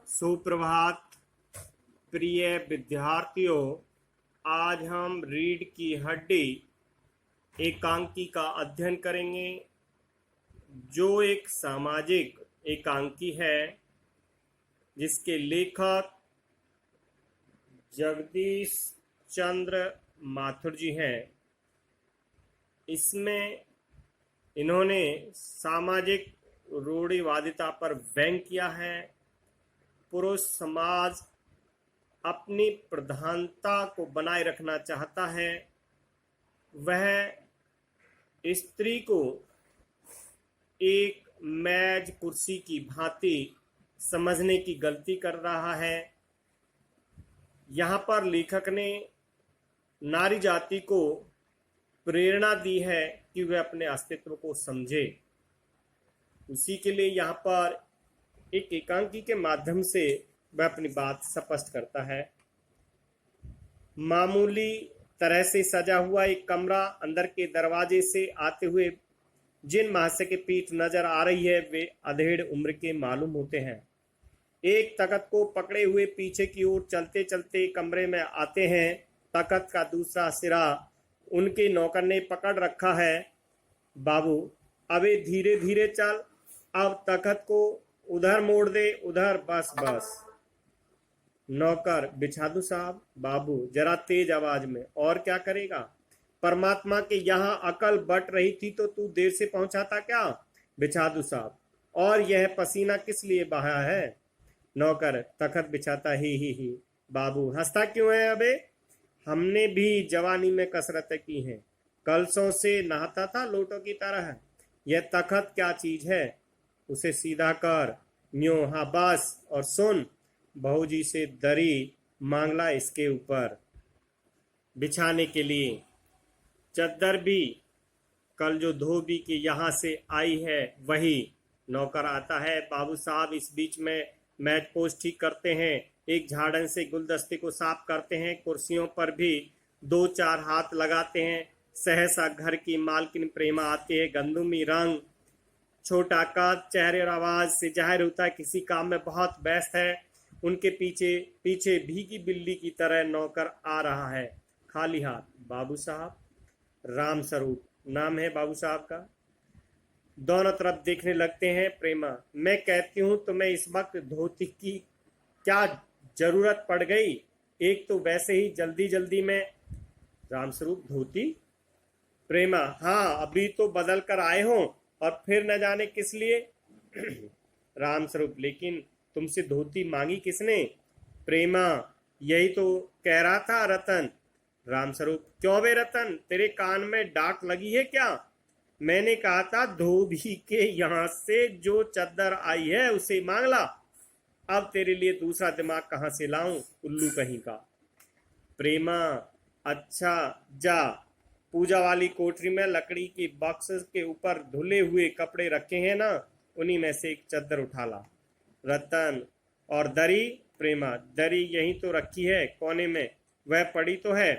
सुप्रभात प्रिय विद्यार्थियों। आज हम रीढ़ की हड्डी एकांकी का अध्ययन करेंगे, जो एक सामाजिक एकांकी है जिसके लेखक जगदीश चंद्र माथुर जी हैं। इसमें इन्होंने सामाजिक रूढ़िवादिता पर व्यंग्य किया है। पुरुष समाज अपनी प्रधानता को बनाए रखना चाहता है, वह स्त्री को एक मेज कुर्सी की भांति समझने की गलती कर रहा है। यहाँ पर लेखक ने नारी जाति को प्रेरणा दी है कि वह अपने अस्तित्व को समझे। उसी के लिए यहाँ पर एक एकांकी के माध्यम से वह अपनी बात स्पष्ट करता है। मामूली तरह से सजा हुआ एक कमरा, अंदर के दरवाजे से आते हुए जिन महाशय की पीठ नजर आ रही है वे अधेड़ उम्र के मालूम होते हैं। एक तख्त को पकड़े हुए पीछे की ओर चलते चलते कमरे में आते हैं। तख्त का दूसरा सिरा उनके नौकर ने पकड़ रखा है। बाबू, अबे धीरे धीरे चल, अब तख्त को उधर मोड़ दे, उधर, बस बस। नौकर, बिछा दूं साहब? बाबू जरा तेज आवाज में, और क्या करेगा? परमात्मा के यहाँ अकल बट रही थी तो तू देर से पहुंचा था क्या? बिछा दूं साहब। और यह पसीना किस लिए बहा है? नौकर तख्त बिछाता ही। बाबू, हंसता क्यों है? अबे हमने भी जवानी में कसरतें की हैं, कलसों से नहाता था लोटों की तरह। यह तख्त क्या चीज है? उसे सीधा कर। न्यों, हाँ बस। और सुन, बहूजी से दरी मांगला इसके ऊपर बिछाने के लिए। चद्दर भी कल जो धोबी के यहाँ से आई है वही। नौकर आता है। बाबू साहब इस बीच में मैच पोस्ट ठीक करते हैं, एक झाड़न से गुलदस्ते को साफ करते हैं, कुर्सियों पर भी दो चार हाथ लगाते हैं। सहसा घर की मालकिन प्रेमा आती है। गंदुमी रंग, छोटा कद, चेहरे और आवाज से जाहिर होता है किसी काम में बहुत व्यस्त है। उनके पीछे पीछे भीगी बिल्ली की तरह नौकर आ रहा है, खाली हाथ। बाबू साहब? राम स्वरूप नाम है बाबू साहब का। दोनों तरफ देखने लगते हैं। प्रेमा, मैं कहती हूँ तुम्हें इस वक्त धोती की क्या जरूरत पड़ गई? एक तो वैसे ही जल्दी जल्दी में। राम स्वरूप, धोती? प्रेमा, हाँ, अभी तो बदल कर आए हो और फिर न जाने किस लिए। राम स्वरूप, लेकिन तुमसे धोती मांगी किसने? प्रेमा, यही तो कह रहा था रतन। राम स्वरूप, क्यों बे रतन, तेरे कान में डांट लगी है क्या? मैंने कहा था धोबी के यहाँ से जो चद्दर आई है उसे मांग ला। अब तेरे लिए दूसरा दिमाग कहाँ से लाऊं, उल्लू कहीं का। प्रेमा, अच्छा जा। पूजा वाली कोठरी में लकड़ी के बॉक्स के ऊपर धुले हुए कपड़े रखे हैं ना, उन्हीं में से एक चद्दर उठा ला। रतन, और दरी? प्रेमा, दरी यहीं तो रखी है कोने में, वह पड़ी तो है।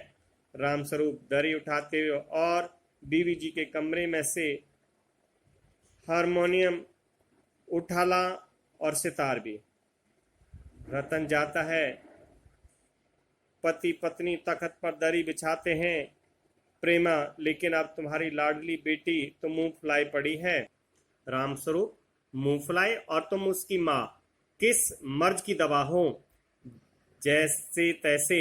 राम स्वरूप दरी उठाते हुए और बीवी जी के कमरे में से हारमोनियम उठाला और सितार भी। रतन जाता है। पति पत्नी तख्त पर दरी बिछाते हैं। प्रेमा, लेकिन अब तुम्हारी लाडली बेटी तो मुंह फुलाई पड़ी है। राम स्वरूप, मुंह फुलाई? और तुम उसकी माँ, किस मर्ज की दवा हो? जैसे तैसे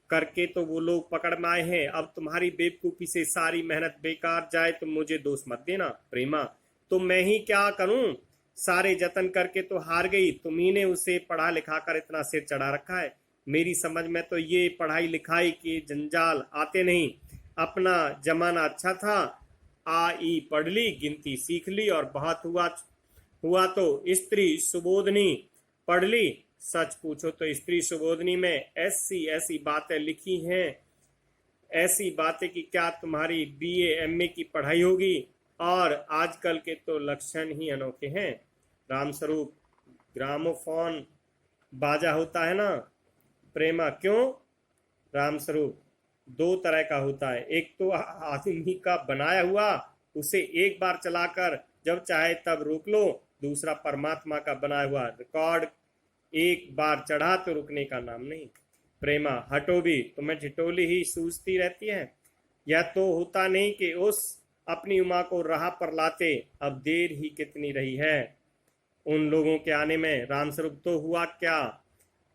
करके तो वो लोग पकड़ में आए हैं। अब तुम्हारी बेवकूफी से सारी मेहनत बेकार जाए तो मुझे दोष मत देना। प्रेमा, तो मैं ही क्या करूं? सारे जतन करके तो हार गई। तुम्ही ने उसे पढ़ा लिखा कर इतना सिर चढ़ा रखा है। मेरी समझ में तो ये पढ़ाई लिखाई के जंजाल आते नहीं। अपना जमाना अच्छा था, आ ई पढ़ ली, गिनती सीख ली और बहुत हुआ तो स्त्री सुबोधनी पढ़ ली। सच पूछो तो स्त्री सुबोधनी में ऐसी ऐसी बातें लिखी हैं, ऐसी बातें कि क्या तुम्हारी बीए एमए की पढ़ाई होगी। और आजकल के तो लक्षण ही अनोखे हैं। राम स्वरूप, ग्रामोफोन बाजा होता है ना? प्रेमा, क्यों? राम स्वरूप, दो तरह का होता है, एक तो आदमी का बनाया हुआ, उसे एक बार चलाकर जब चाहे तब रोक लो। दूसरा परमात्मा का बनाया हुआ, रिकॉर्ड एक बार चढ़ा तो रुकने का नाम नहीं। प्रेमा, हटो भी, तुम्हें ठिठोली ही सूझती रहती है। यह तो होता नहीं कि उस अपनी उमा को राह पर लाते। अब देर ही कितनी रही है उन लोगों के आने में। रामस्वरूप, तो हुआ क्या?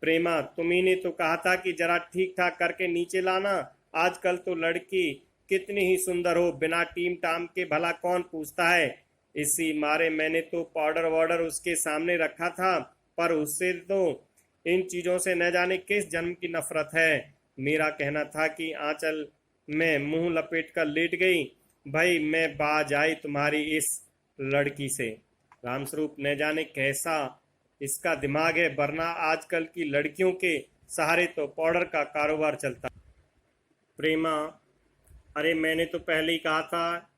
प्रेमा, तुम्ही ने तो कहा था कि जरा ठीक ठाक करके नीचे लाना। आजकल तो लड़की कितनी ही सुंदर हो, बिना टीम टाम के भला कौन पूछता है। इसी मारे मैंने तो पाउडर वाउडर उसके सामने रखा था, पर उससे तो इन चीजों से न जाने किस जन्म की नफरत है। मेरा कहना था कि आंचल में मुंह लपेट कर लेट गई। भाई मैं बाज आई तुम्हारी इस लड़की से। रामस्वरूप, न जाने कैसा इसका दिमाग है, वरना आजकल की लड़कियों के सहारे तो पाउडर का कारोबार चलता। प्रेमा, अरे मैंने तो पहले ही कहा था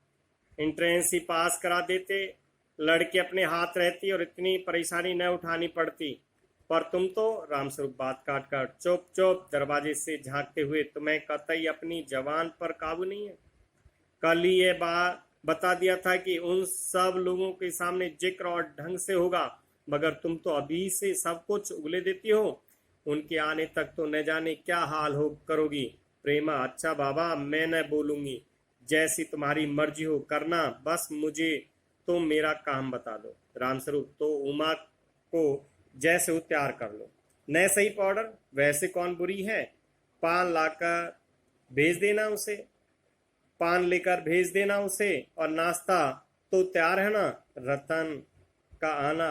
एंट्रेंस ही पास करा देते, लड़के अपने हाथ रहती और इतनी परेशानी न उठानी पड़ती। पर तुम तो। रामस्वरूप बात काट कर, चुप चुप, दरवाजे से झांकते हुए, तुम्हें कतई अपनी जवान पर काबू नहीं है। कल ही ये बात बता दिया था कि उन सब लोगों के सामने जिक्र और ढंग से होगा, मगर तुम तो अभी से सब कुछ उगले देती हो। उनके आने तक तो न जाने क्या हाल हो करोगी। प्रेमा, अच्छा बाबा, मैं न बोलूंगी, जैसी तुम्हारी मर्जी हो करना, बस मुझे तो मेरा काम बता दो। रामस्वरूप, तो उमा को जैसे हो तैयार कर लो। न सही पाउडर, वैसे कौन बुरी है। पान लाकर भेज देना उसे, पान लेकर भेज देना उसे, और नाश्ता तो तैयार है ना। रतन का आना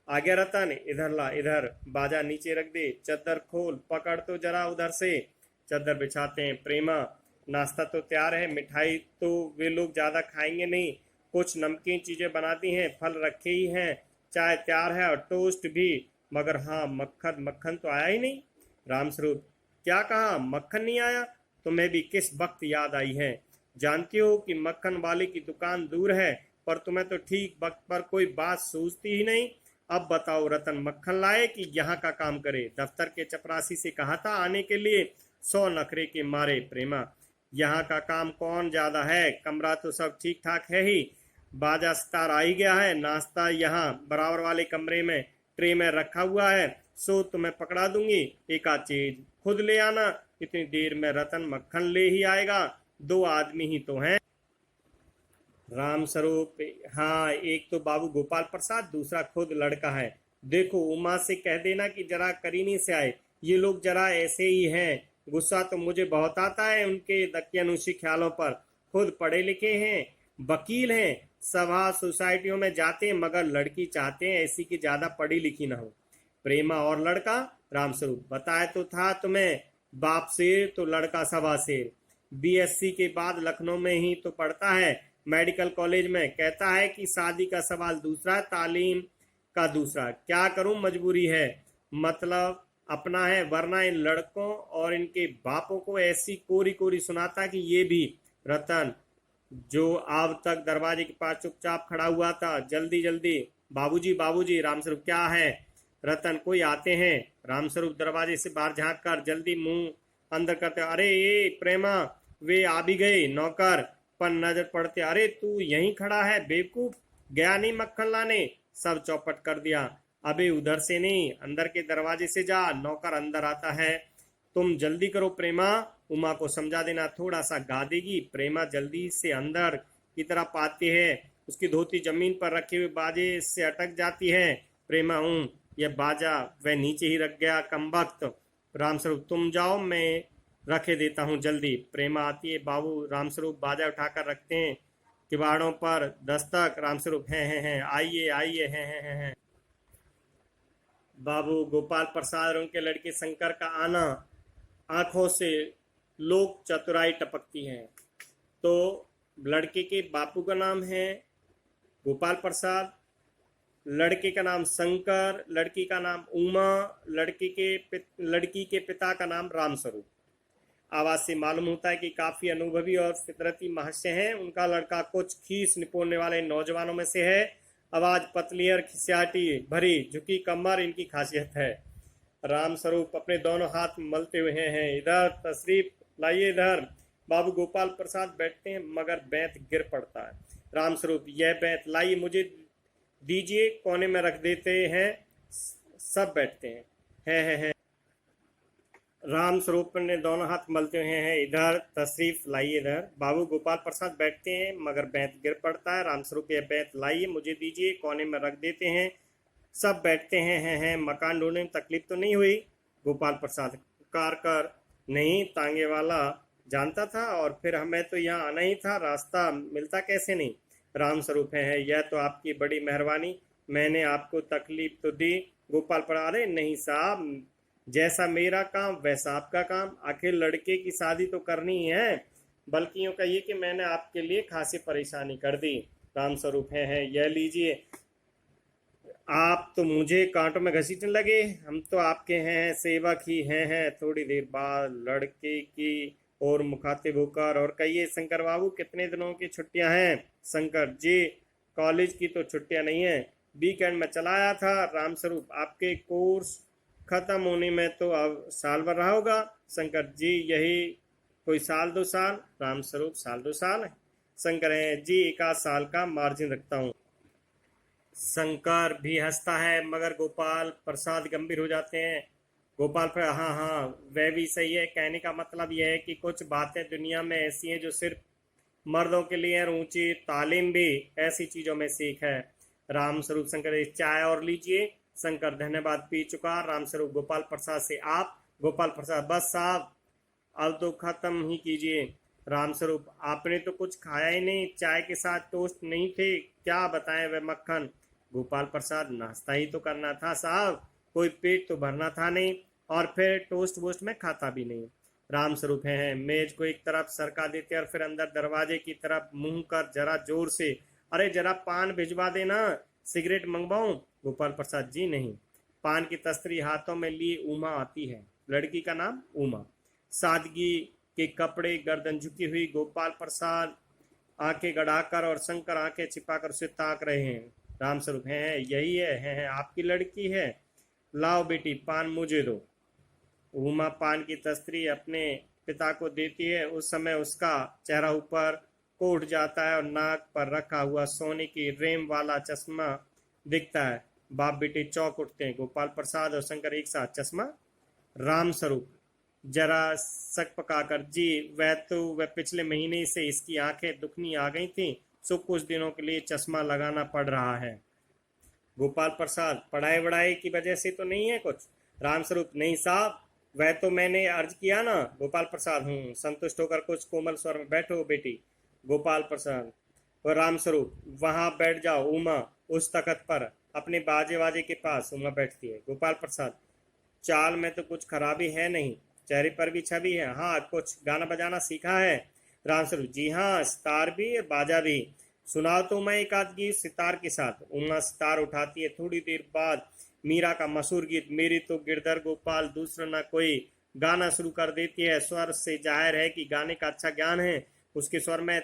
आ गया। रतन, इधर ला, इधर बाजा नीचे रख दे, चद्दर खोल, पकड़ तो जरा उधर से। चद्दर बिछाते हैं। प्रेमा, नाश्ता तो तैयार है, मिठाई तो वे लोग ज़्यादा खाएंगे नहीं, कुछ नमकीन चीज़ें बना दी हैं, फल रखे ही हैं, चाय तैयार है और टोस्ट भी, मगर हाँ मक्खन, मक्खन तो आया ही नहीं। रामस्वरूप, क्या कहा? मक्खन नहीं आया? तुम्हें भी किस वक्त याद आई है? जानती हो कि मक्खन वाले की दुकान दूर है, पर तुम्हें तो ठीक वक्त पर कोई बात सूझती ही नहीं। अब बताओ, रतन मक्खन लाए कि यहाँ का काम करे? दफ्तर के चपरासी से कहा था आने के लिए, 100 नखरे के मारे। प्रेमा, यहाँ का काम कौन ज्यादा है, कमरा तो सब ठीक ठाक है ही, बाजा सितार आ ही गया है, नाश्ता यहाँ बराबर वाले कमरे में ट्रे में रखा हुआ है, सो तुम्हें पकड़ा दूंगी, एक आध चीज खुद ले आना। इतनी देर में रतन मक्खन ले ही आएगा, 2 आदमी ही तो हैं। रामस्वरूप, हाँ, एक तो बाबू गोपाल प्रसाद, दूसरा खुद लड़का है। देखो, उमा से कह देना कि जरा करीनी से आए, ये लोग जरा ऐसे ही हैं। गुस्सा तो मुझे बहुत आता है उनके दकियानुशी ख्यालों पर। खुद पढ़े लिखे हैं, वकील हैं, सभा सोसाइटियों में जाते हैं, मगर लड़की चाहते हैं ऐसी कि ज्यादा पढ़ी लिखी ना हो। प्रेमा, और लड़का? रामस्वरूप, बताया तो था तुम्हें, बाप शेर तो लड़का सवा शेर। बीएससी के बाद लखनऊ में ही तो पढ़ता है, मेडिकल कॉलेज में। कहता है कि शादी का सवाल दूसरा है, तालीम का दूसरा। क्या करूं, मजबूरी है, मतलब अपना है, वरना इन लड़कों और इनके बापों को ऐसी कोरी कोरी सुनाता कि ये भी। रतन, जो अब तक दरवाजे के पास चुपचाप खड़ा हुआ था, जल्दी जल्दी, बाबूजी बाबूजी। रामस्वरूप, क्या है? रतन, कोई आते हैं। रामस्वरूप दरवाजे से बाहर झांक कर जल्दी मुंह अंदर करते, अरे ये प्रेमा, वे आ भी गए। नौकर पर नजर पड़ते, अरे तू यहीं खड़ा है बेवकूफ, गया नहीं मक्खन लाने? सब चौपट कर दिया। अबे उधर से नहीं, अंदर के दरवाजे से जा। नौकर अंदर आता है। तुम जल्दी करो प्रेमा, उमा को समझा देना, थोड़ा सा गा देगी। प्रेमा जल्दी से अंदर की तरफ आती है, उसकी धोती जमीन पर रखे हुए बाजे से अटक जाती है। प्रेमा, यह बाजा वह नीचे ही रख गया, कमबख्त। रामस्वरूप, तुम जाओ, मैं रखे देता हूँ जल्दी। प्रेमा आती है। बाबू रामस्वरूप बाजा उठाकर रखते हैं, किवाड़ों पर दस्तक। रामस्वरूप, हैं, आइए आइए, हैं। बाबू गोपाल प्रसाद और उनके लड़के शंकर का आना, आंखों से लोक चतुराई टपकती है। तो लड़के के बापू का नाम है गोपाल प्रसाद, लड़के का नाम शंकर, लड़की का नाम उमा, लड़की के पिता का नाम रामस्वरूप। आवाज से मालूम होता है कि काफी अनुभवी और फितरती महाशय हैं। उनका लड़का कुछ खीस निपोड़ने वाले नौजवानों में से है। आवाज पतली और खिसियाटी भरी, झुकी कमर इनकी खासियत है। रामस्वरूप अपने दोनों हाथ मलते हुए हैं, इधर तशरीफ लाइए, इधर। बाबू गोपाल प्रसाद बैठते हैं, मगर बेंत गिर पड़ता है। रामस्वरूप, यह बेंत लाइए, मुझे दीजिए, कोने में रख देते हैं। सब बैठते हैं। है। राम स्वरूप ने दोनों हाथ मलते हुए हैं, इधर तशरीफ लाइए इधर। बाबू गोपाल प्रसाद बैठते हैं मगर बेंत गिर पड़ता है। राम स्वरूप ये बेंत लाइए, मुझे दीजिए, कोने में रख देते हैं। सब बैठते हैं। मकान ढूंढने में तकलीफ तो नहीं हुई? गोपाल प्रसाद कार कर नहीं, तांगे वाला जानता था और फिर हमें तो यहाँ आना ही था, रास्ता मिलता कैसे नहीं। राम स्वरूप है, यह तो आपकी बड़ी मेहरबानी, मैंने आपको तकलीफ तो दी। गोपाल पर अरे नहीं साहब, जैसा मेरा काम वैसा आपका काम, आखिर लड़के की शादी तो करनी ही है, बल्कि यूँ कहिए कि मैंने आपके लिए खासी परेशानी कर दी। राम स्वरूप है, यह लीजिए। आप तो मुझे कांटों में घसीटने लगे, हम तो आपके हैं सेवक ही हैं। थोड़ी देर बाद लड़के की और मुखातिब होकर और कहिए शंकर बाबू कितने दिनों की छुट्टियां हैं? शंकर जी, कॉलेज की तो छुट्टियां नहीं है, वीकेंड में चला आया था। राम स्वरूप, आपके कोर्स खत्म होने में तो अब साल भर रहा होगा। शंकर जी, यही कोई साल 2 साल। राम स्वरूप, साल 2 साल है? शंकर है जी, 1 आध साल का मार्जिन रखता हूँ। शंकर भी हंसता है मगर गोपाल प्रसाद गंभीर हो जाते हैं। गोपाल पर हाँ हाँ, वह भी सही है, कहने का मतलब यह है कि कुछ बातें दुनिया में ऐसी हैं जो सिर्फ मर्दों के लिए, और ऊंची तालीम भी ऐसी चीजों में सीख है। राम स्वरूप, शंकर चाय और लीजिए। शंकर धन्यवाद, पी चुका। राम स्वरूप, गोपाल प्रसाद से आप? गोपाल प्रसाद, बस साहब अब तो खत्म ही कीजिए। राम स्वरूप, आपने तो कुछ खाया ही नहीं, चाय के साथ टोस्ट नहीं थे? क्या बताएं वह मक्खन। गोपाल प्रसाद, नाश्ता ही तो करना था साहब, कोई पेट तो भरना था नहीं, और फिर टोस्ट वोस्ट में खाता भी नहीं। राम स्वरूप है, मेज को एक तरफ सरका देते और फिर अंदर दरवाजे की तरफ मुंह कर जरा जोर से, अरे जरा पान भिजवा देना, सिगरेट मंगवाऊं? गोपाल प्रसाद जी नहीं। पान की तस्तरी हाथों में लिए उमा आती है, लड़की का नाम उमा, सादगी के कपड़े, गर्दन झुकी हुई। गोपाल प्रसाद आंखें गड़ाकर और शंकर आंखें छिपाकर उसे ताक रहे हैं। राम स्वरूप है, यही है, आपकी लड़की है, लाओ बेटी पान मुझे दो। उमा पान की तस्तरी अपने पिता को देती है, उस समय उसका चेहरा ऊपर को उठ जाता है और नाक पर रखा हुआ सोने की रेम वाला चश्मा दिखता है। बाप बेटे चौंक उठते हैं। गोपाल प्रसाद और शंकर एक साथ, चश्मा? राम स्वरूप जरा सक पकाकर, जी वह पिछले महीने से इसकी आंखें दुखनी आ गई थी, सो कुछ दिनों के लिए चश्मा लगाना पड़ रहा है। गोपाल प्रसाद, पढ़ाई वढ़ाई की वजह से तो नहीं है कुछ? राम स्वरूप, नहीं साहब, वह तो मैंने अर्ज किया ना। गोपाल प्रसाद, संतुष्ट होकर कुछ कोमल स्वर में, बैठो बेटी। गोपाल प्रसाद और राम स्वरूप, वहां बैठ जाओ उमा, उस तख्त पर अपने बाजे वाजे के पास। उमा बैठती है। गोपाल प्रसाद, चाल में तो कुछ खराबी है नहीं, चेहरे पर भी छवि है, हाँ कुछ गाना बजाना सीखा है? राम स्वरूप, जी हाँ, सितार भी और बाजा भी। सुनाओ तो मैं एक आध गीत सितार के साथ। उमा सितार उठाती है। थोड़ी देर बाद मीरा का मशहूर गीत मेरी तो गिरधर गोपाल दूसरा ना कोई गाना शुरू कर देती है। स्वर से जाहिर है कि गाने का अच्छा ज्ञान है, उसके स्वर में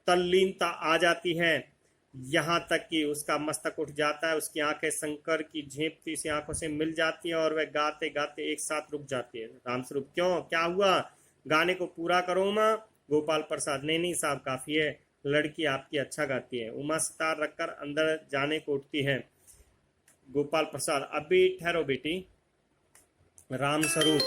तल्लीनता आ जाती है, यहाँ तक कि उसका मस्तक उठ जाता है। उसकी आंखें शंकर की झेंपती सी आंखों से मिल जाती हैं और वह गाते गाते एक साथ रुक जाती है। रामस्वरूप, क्यों, क्या हुआ? गाने को पूरा करो उमा। गोपाल प्रसाद, नहीं नहीं साहब, काफी है, लड़की आपकी अच्छा गाती है। उमा सितार रखकर अंदर जाने को उठती है। गोपाल प्रसाद, अभी ठहरो बेटी। रामस्वरूप,